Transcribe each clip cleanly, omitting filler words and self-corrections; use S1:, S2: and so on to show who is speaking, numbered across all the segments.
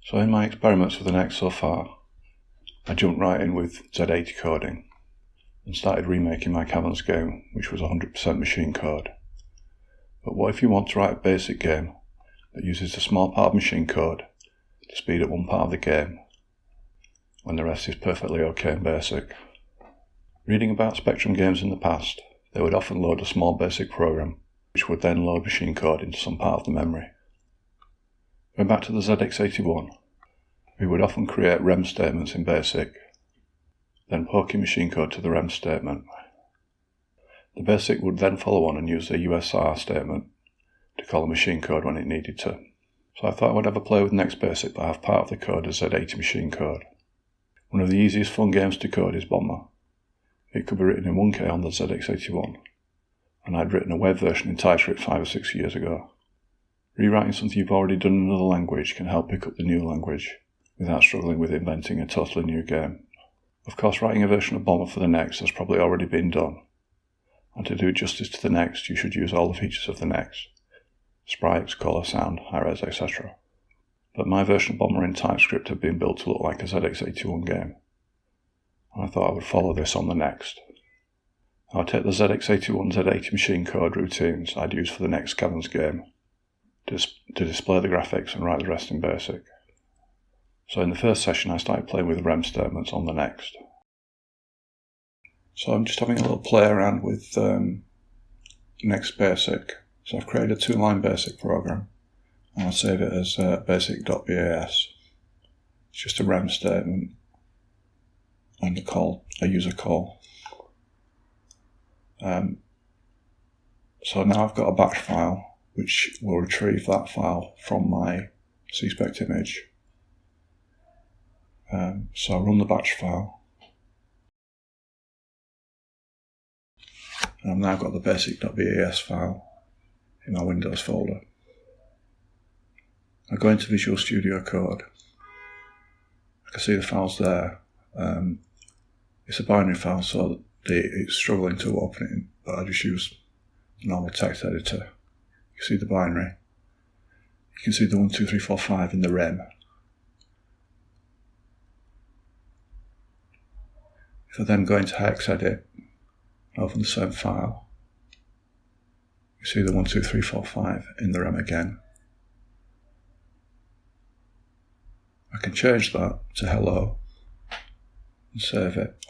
S1: So in my experiments with the NEX so far, I jumped right in with Z80 coding and started remaking my Caverns game, which was 100% machine code. But what if you want to write a basic game that uses a small part of machine code to speed up one part of the game, when the rest is perfectly okay and basic? Reading about Spectrum games in the past, they would often load a small basic program, which would then load machine code into some part of the memory. Going back to the ZX81, we would often create REM statements in BASIC, then poke in machine code to the REM statement. The BASIC would then follow on and use the USR statement to call the machine code when it needed to. So I thought I would have a play with NEX BASIC, but have part of the code as Z80 machine code. One of the easiest fun games to code is Bomber. It could be written in 1K on the ZX81, and I'd written a web version in TypeScript 5 or 6 years ago. Rewriting something you've already done in another language can help pick up the new language, without struggling with inventing a totally new game. Of course, writing a version of Bomber for the NEX has probably already been done, and to do justice to the NEX, you should use all the features of the NEX: sprites, color, sound, high-res, etc. But my version of Bomber in TypeScript had been built to look like a ZX81 game, and I thought I would follow this on the next. I would take the ZX81 Z80 machine code routines I'd use for the next Caverns game to display the graphics and write the rest in BASIC. So in the first session I started playing with REM statements on the next. So I'm just having a little play around with NEX BASIC. So I've created a 2-line BASIC program, and I'll save it as basic.bas. It's just a REM statement and a user call. So now I've got a batch file which will retrieve that file from my cspect image. So I run the batch file, and I've now got the basic.bas file in my Windows folder. I go into Visual Studio Code. I can see the files there. It's a binary file, so it's struggling to open it, but I just use the normal text editor. You can see the binary. You can see the 1, 2, 3, 4, 5 in the REM. If I then go into hex edit, open the same file, you see the 1, 2, 3, 4, 5 in the REM again. I can change that to hello and save it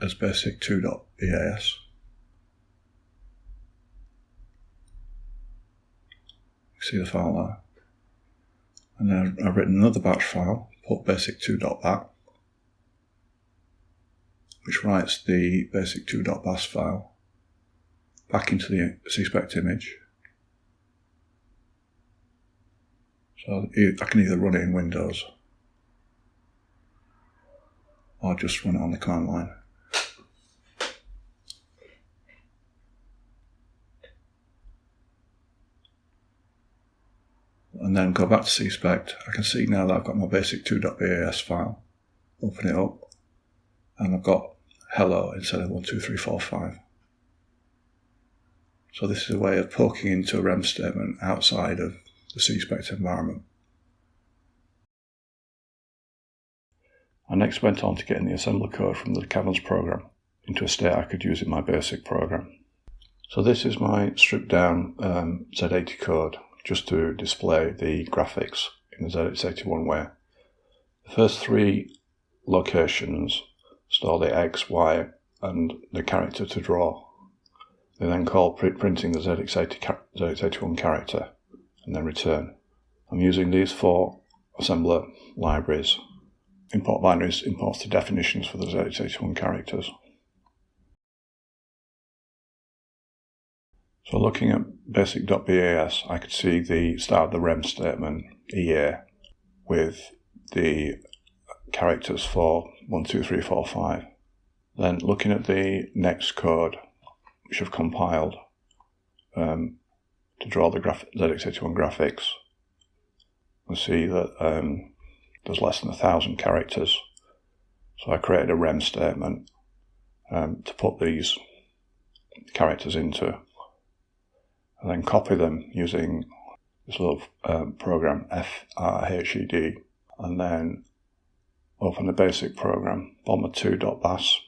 S1: as basic2.bas. You see the file there. And then I've written another batch file, put basic2.bat, which writes the basic2.bas file back into the cspect image. So I can either run it in Windows or just run it on the command line. And then go back to cspect. I can see now that I've got my basic2.bas file. Open it up, and I've got hello instead of 1, 2, 3, 4, 5. So this is a way of poking into a REM statement outside of the cspect environment. I next went on to getting the assembler code from the Caverns program into a state I could use in my basic program. So this is my stripped down Z80 code, just to display the graphics in the ZX81 way. The first 3 locations store the X, Y, and the character to draw. They then call printing the ZX81 character, and then return. I'm using these 4 assembler libraries. Import binaries imports the definitions for the Z81 characters. So looking at basic.bas, I could see the start of the REM statement, EA, with the characters for 1, 2, 3, 4, 5. Then looking at the next code, which I've compiled to draw the ZX81 graphics, we see that there's less than 1,000 characters. So I created a REM statement to put these characters into, and then copy them using this little program FRHED. and then open the basic program, bomber2.bas,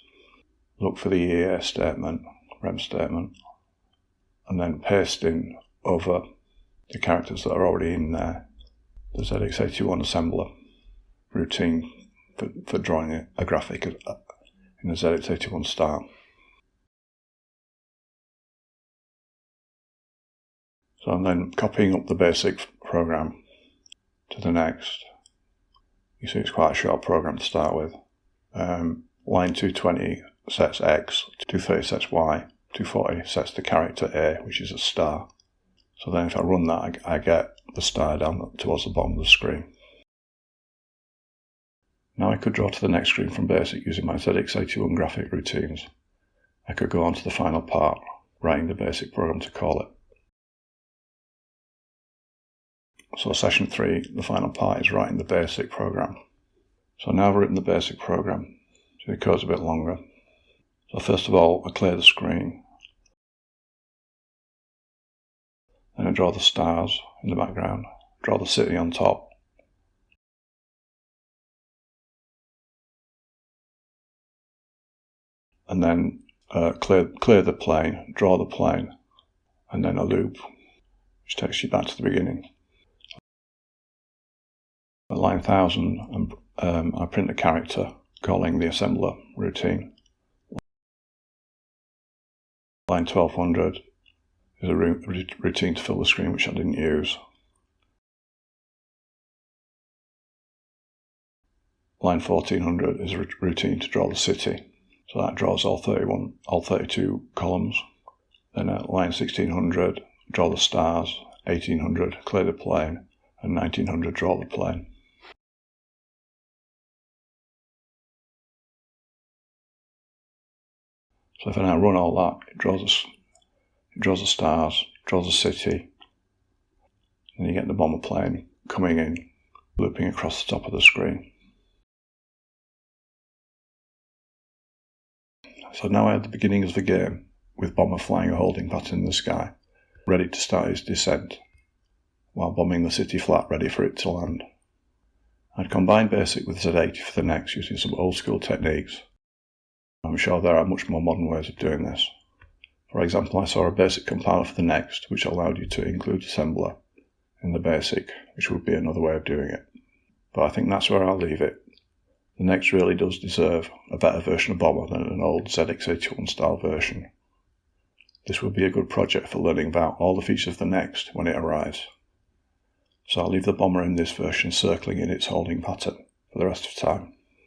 S1: look for the EA statement, rem statement, and then paste in over the characters that are already in there the ZX81 assembler routine for drawing a graphic in the Z80 style. So I'm then copying up the basic program to the next. You see it's quite a short program to start with. Line 220 sets X, 230 sets Y, 240 sets the character A, which is a star. So then if I run that, I get the star down towards the bottom of the screen. Now I could draw to the next screen from basic using my ZX81 graphic routines. I could go on to the final part, writing the basic program to call it. So session 3, the final part, is writing the basic program. So now I've written the basic program, so the code's a bit longer. So first of all, I clear the screen. Then I draw the stars in the background, draw the city on top. And then clear the plane, draw the plane, and then a loop, which takes you back to the beginning. At line 1000, I print a character calling the assembler routine. Line 1200 is a routine to fill the screen, which I didn't use. Line 1400 is a routine to draw the city. So that draws all 32 columns. Then at line 1600, draw the stars, 1800, clear the plane, and 1900, draw the plane. So if I now run all that, it draws the stars, draws the city, and you get the bomber plane coming in, looping across the top of the screen. So now I have the beginning of the game, with Bomber flying a holding pattern in the sky, ready to start his descent, while bombing the city flat ready for it to land. I'd combine basic with Z80 for the next using some old school techniques. I'm sure there are much more modern ways of doing this. For example, I saw a basic compiler for the next, which allowed you to include assembler in the basic, which would be another way of doing it. But I think that's where I'll leave it. The next really does deserve a better version of Bomber than an old ZX81 style version. This would be a good project for learning about all the features of the next when it arrives. So I'll leave the Bomber in this version circling in its holding pattern for the rest of time.